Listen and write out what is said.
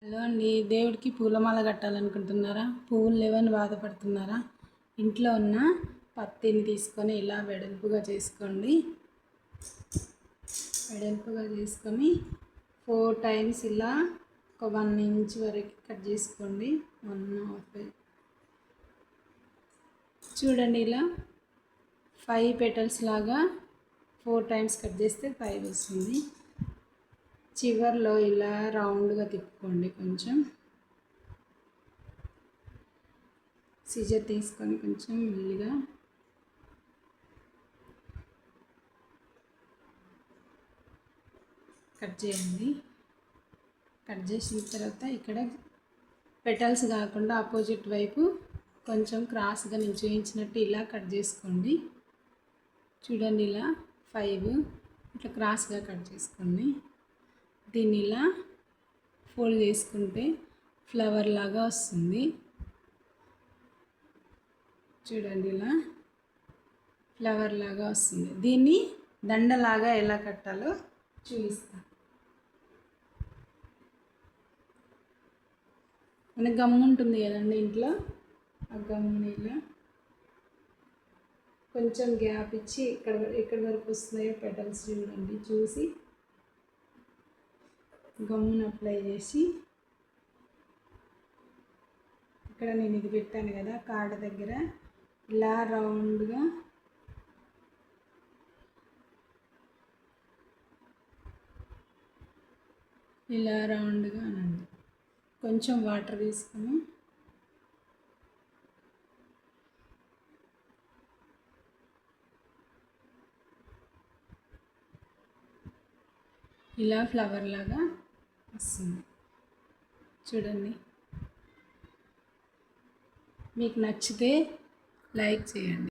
Hello అండి, దేవుడికి పూలమాల కట్టాలనుకుంటున్నారా? పువ్వులు లేవని బాధపడుతున్నారా? ఇంట్లో ఉన్న పత్తిని తీసుకొని ఇలా వెడల్పుగా చేసుకోండి. వెడల్పుగా చేసుకొని 4 టైమ్స్ ఇలా ఒక 1 ఇంచ్ వరకు కట్ చేసుకోండి. 1.5 చూడండి, ఇలా 5 పెటల్స్ లాగా 4 టైమ్స్ కట్ చేస్తే 5 వస్తుంది. చివర్లో ఇలా రౌండ్గా తిప్పుకోండి. కొంచెం సిజర్ తీసుకొని కొంచెం మెల్లిగా కట్ చేయండి. కట్ చేసిన తర్వాత ఇక్కడ పెటల్స్ కాకుండా ఆపోజిట్ వైపు కొంచెం క్రాస్గా నేను చూపించినట్టు ఇలా కట్ చేసుకోండి. చూడండి, ఇలా 5 ఇట్లా క్రాస్గా కట్ చేసుకోండి. దీన్ని ఇలా ఫోల్డ్ చేసుకుంటే ఫ్లవర్ లాగా వస్తుంది. చూడండి, ఇలా ఫ్లవర్ లాగా వస్తుంది. దీన్ని దండలాగా ఎలా కట్టాలో చూపిస్తాను. మన గమ్ము ఉంటుంది కదండి ఇంట్లో, ఆ గమ్ముని ఇలా కొంచెం గ్యాప్ ఇచ్చి ఎక్కడి వరకు వస్తున్నాయో పెటల్స్ చూడండి, చూసి గమ్మును అప్లై చేసి ఇక్కడ నేను ఇది పెట్టాను కదా కాడ దగ్గర ఇలా రౌండ్గా అనండి. కొంచెం వాటర్ తీసుకొని ఇలా ఫ్లవర్ లాగా వస్తుంది. చూడండి, మీకు నచ్చితే లైక్ చేయండి.